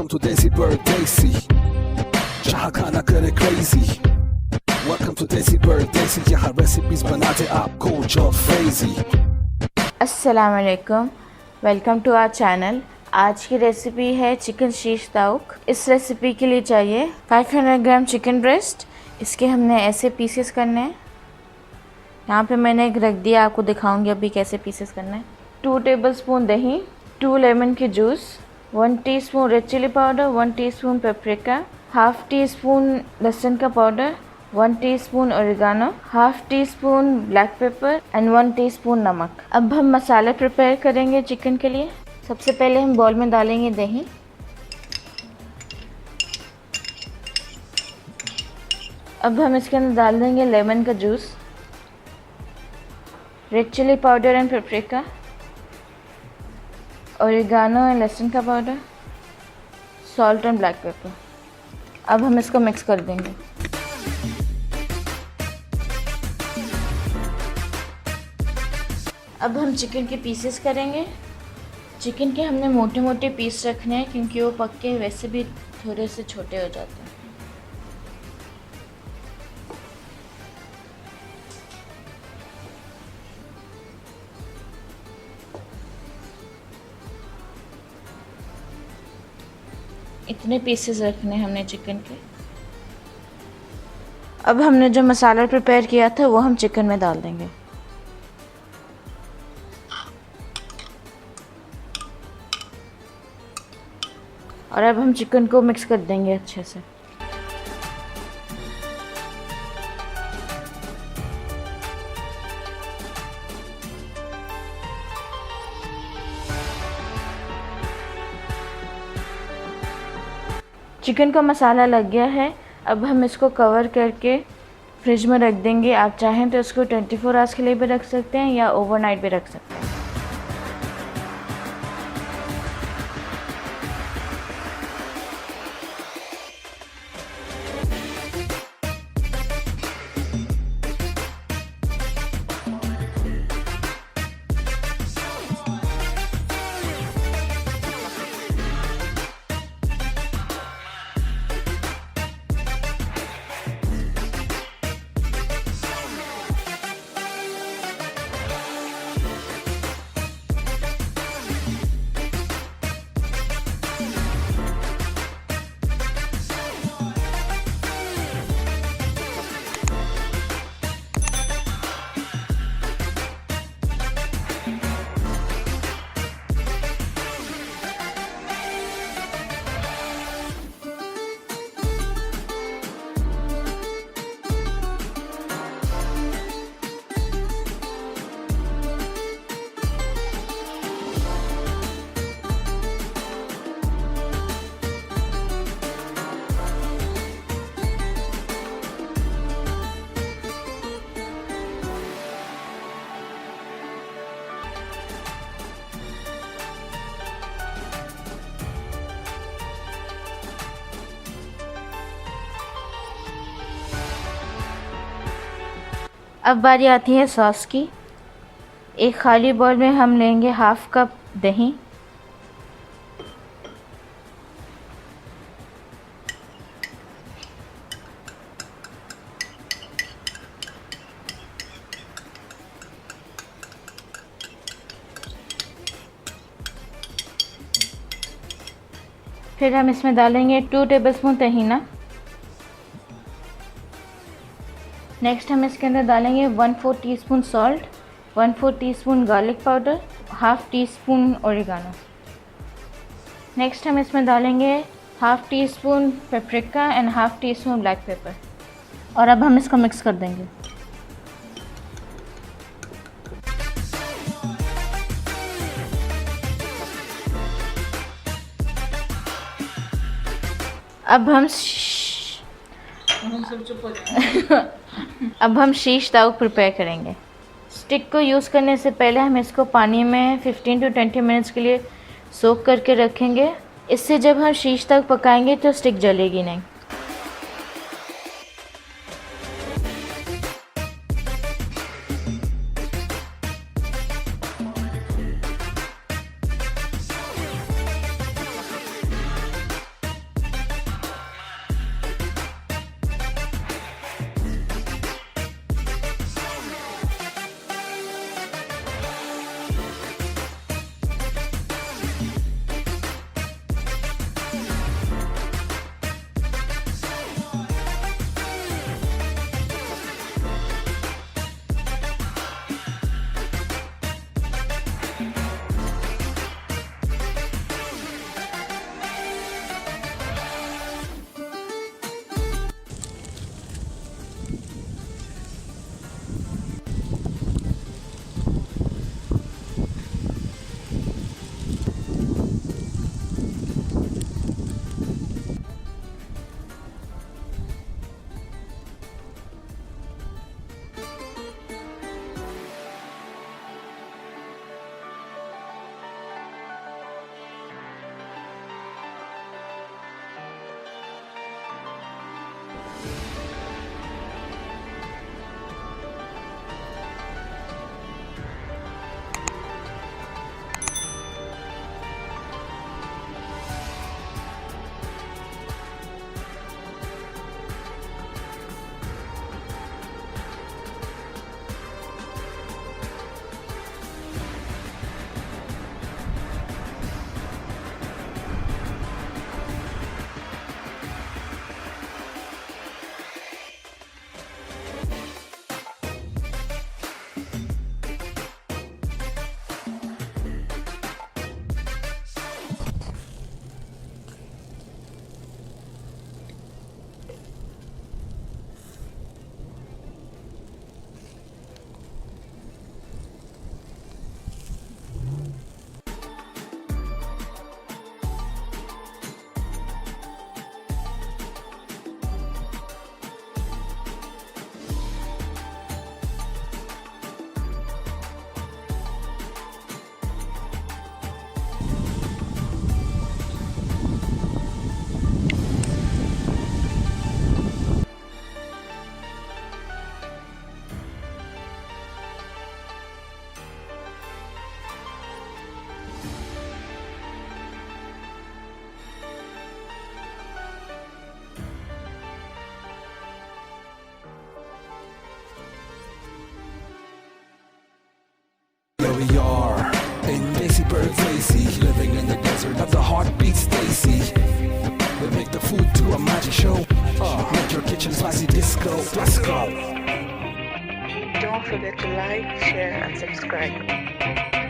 Welcome to Desi Pardesi, जहाँ खाना करे crazy. Welcome to Desi Pardesi, यहाँ recipes बनाते आपको जो crazy. अस्सलाम वालेकुम, वेलकम टू आवर चैनल। आज की रेसिपी है चिकन शीश ताउक। इस रेसिपी के लिए चाहिए 500 ग्राम चिकन ब्रेस्ट। इसके हमने ऐसे पीसेस करने हैं। यहाँ पे मैंने एक रख दिया, आपको दिखाऊंगी अभी कैसे पीसेस करना है। 2 टेबलस्पून दही, 2 लेमन के juice, 1 teaspoon red chilli powder, 1 teaspoon paprika, half teaspoon लहसुन का powder, 1 teaspoon oregano, half teaspoon black pepper and 1 teaspoon नमक। अब हम मसाला प्रिपेयर करेंगे चिकन के लिए। सबसे पहले हम बाउल में डालेंगे दही, अब हम इसके अंदर डाल देंगे लेमन का juice, red chilli powder and paprika, oregano and लहसुन का powder, salt and black pepper. अब हम इसको मिक्स कर देंगे। अब हम चिकन के पीसेस करेंगे। चिकन के हमने मोटे मोटे पीस रखने हैं क्योंकि वो पक के वैसे भी थोड़े से छोटे हो जाते हैं। इतने पीसेस रखने हैं हमने चिकन के। अब हमने जो मसाला प्रिपेयर किया था वो हम चिकन में डाल देंगे। और अब हम चिकन को मिक्स कर देंगे अच्छे से। चिकन का मसाला लग गया है। अब हम इसको कवर करके फ्रिज में रख देंगे। आप चाहें तो इसको 24 आवर्स के लिए भी रख सकते हैं या ओवरनाइट भी रख सकते हैं। अब बारी आती है सॉस की। एक खाली बाउल में हम लेंगे हाफ कप दही, फिर हम इसमें डालेंगे 2 टेबलस्पून तहीना। नेक्स्ट हम इसके अंदर डालेंगे 1/4 teaspoon salt, 1/4 teaspoon garlic powder, half tea spoon oregano. Next हम इसमें डालेंगे half tea spoon paprika and half teaspoon black paper. और अब हम इसको मिक्स कर देंगे। अब हम शीश ताउक प्रिपेयर करेंगे। स्टिक को यूज़ करने से पहले हम इसको पानी में 15 to 20 मिनट्स के लिए सोक करके रखेंगे। इससे जब हम शीश ताउक पकाएंगे तो स्टिक जलेगी नहीं। Pardesi, living in the desert of the heartbeat Stacy. We make the food to a magic show. Make your kitchen spicy disco. Let's go. Don't forget to like, share and subscribe.